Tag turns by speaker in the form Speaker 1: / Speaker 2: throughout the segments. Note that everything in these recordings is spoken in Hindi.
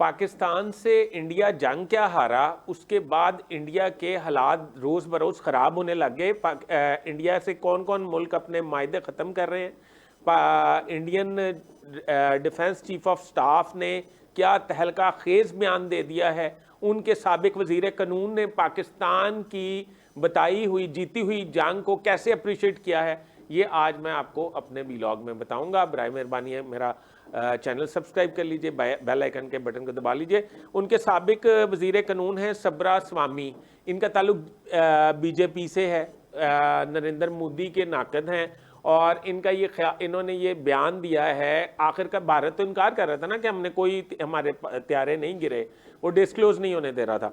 Speaker 1: पाकिस्तान से इंडिया जंग क्या हारा, उसके बाद इंडिया के हालात रोज़ बरोज़ ख़राब होने लग गए। इंडिया से कौन कौन मुल्क अपने मायदे ख़त्म कर रहे हैं। Indian defence chief of staff ने क्या तहलका खेज़ बयान दे दिया है। उनके साबिक वज़ीर कानून ने पाकिस्तान की बताई हुई जीती हुई जंग को कैसे अप्रिशिएट किया है, ये आज मैं आपको अपने व्लॉग में बताऊंगा। बराए मेहरबानी है मेरा चैनल सब्सक्राइब कर लीजिए, बेल आइकन के बटन को दबा लीजिए। उनके साबिक वज़ीर कानून हैं सबरा स्वामी, इनका ताल्लुक बीजेपी से है, नरेंद्र मोदी के नाकद हैं और इनका इन्होंने ये बयान दिया है। आखिरकार भारत तो इनकार कर रहा था ना कि हमने कोई हमारे त्यारे नहीं गिरे, वो डिस्क्लोज नहीं होने दे रहा था।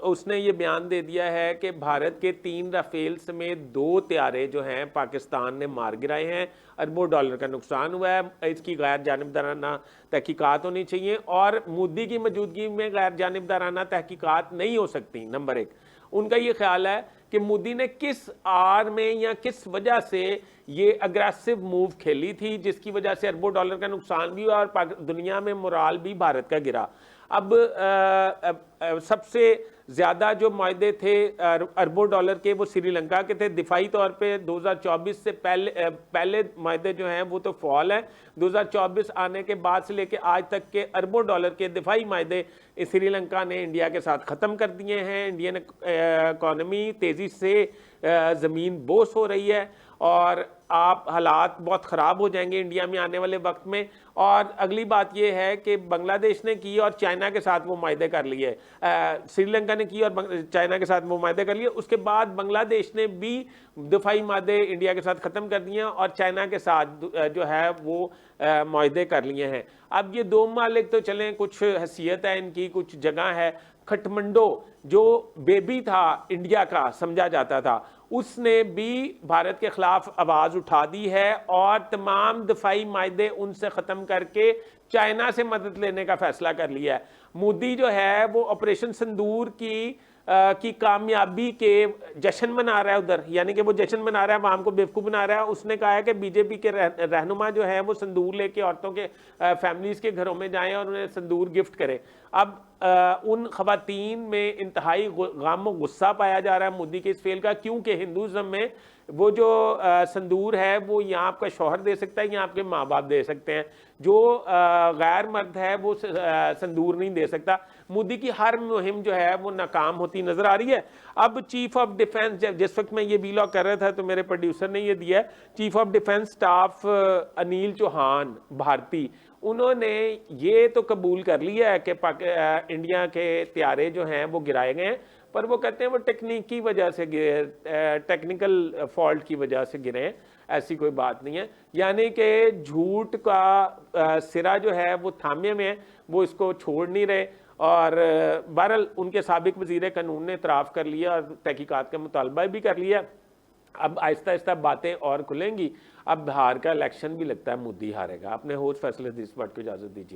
Speaker 1: उसने ये बयान दे दिया है कि भारत के 3 राफेल समेत 2 त्यारे जो हैं पाकिस्तान ने मार गिराए हैं, अरबों डॉलर का नुकसान हुआ है। इसकी गैर जानिबदाराना तहकीकात होनी चाहिए और मोदी की मौजूदगी में गैर जानिबदाराना तहकीकात नहीं हो सकती। नंबर 1, उनका ये ख्याल है कि मोदी ने किस आड़ में या किस वजह से ये अग्रेसिव मूव खेली थी जिसकी वजह से अरबों डॉलर का नुकसान भी हुआ और दुनिया में मोराल भी भारत का गिरा। अब सबसे ज़्यादा जो मायदे थे अरबों डॉलर के वो श्रीलंका के थे। दिफाई तौर पे 2024 से पहले मायदे जो हैं वो तो फॉल है। 2024 आने के बाद से लेके आज तक के अरबों डॉलर के दिफाई मायदे श्रीलंका ने इंडिया के साथ ख़त्म कर दिए हैं। इंडियन इकॉनमी तेज़ी से ज़मीन बोस हो रही है और आप हालात बहुत ख़राब हो जाएंगे इंडिया में आने वाले वक्त में। और अगली बात यह है कि बांग्लादेश ने की और चाइना के साथ वो मायदे कर लिए, श्रीलंका ने की और चाइना के साथ वो मायदे कर लिए। उसके बाद बांग्लादेश ने भी दफाई मायदे इंडिया के साथ ख़त्म कर दिए और चाइना के साथ जो है वो मायदे कर लिए हैं। अब ये 2 मालिक तो चलें, कुछ हैसियत है इनकी, कुछ जगह है। खटमंडो जो बेबी था इंडिया का समझा जाता था, उसने भी भारत के खिलाफ आवाज़ उठा दी है और तमाम दफाई मायदे उनसे ख़त्म करके चाइना से मदद लेने का फैसला कर लिया है। मोदी जो है वो ऑपरेशन सिंदूर की कामयाबी के जश्न मना रहा है उधर, यानी कि वो जश्न मना रहा है, आवाम को बेवकूफ़ बना रहा है। उसने कहा है कि बीजेपी के रहनुमा जो है वो संदूर लेके औरतों के फैमिलीज़ के घरों में जाएं और उन्हें संदूर गिफ्ट करें। अब उन ख़वातीन में इंतहाई गम और गुस्सा पाया जा रहा है मोदी के इस फेल का, क्योंकि हिंदुज़म में वो जो संदूर है वो यहाँ आपका शौहर दे सकता है या आपके माँ बाप दे सकते हैं, जो गैर मर्द है वो संदूर नहीं दे सकता। मोदी की हर मुहिम जो है वो नाकाम होती नजर आ रही है। अब चीफ ऑफ डिफेंस, जिस वक्त मैं ये व्लॉग कर रहा था तो मेरे प्रोड्यूसर ने ये दिया है, chief of defence staff Anil Chauhan Bharti, उन्होंने ये तो कबूल कर लिया है कि इंडिया के त्यारे जो हैं वो गिराए गए हैं, पर वो कहते हैं वो टेक्निक की वजह से टेक्निकल फॉल्ट की वजह से गिरे हैं, ऐसी कोई बात नहीं है। यानी कि झूठ का सिरा जो है वो थामे में है, वो इसको छोड़ नहीं रहे। और बहरहाल उनके साबिक वज़ीर कानून ने इतराफ़ कर लिया और तहकीकात का मुतालबा भी कर लिया। अब आहिस्ता आहिस्ता बातें और खुलेंगी। अब बिहार का इलेक्शन भी लगता है मोदी हारेगा। अपने होश फैसले इस बात को इजाज़त दीजिए।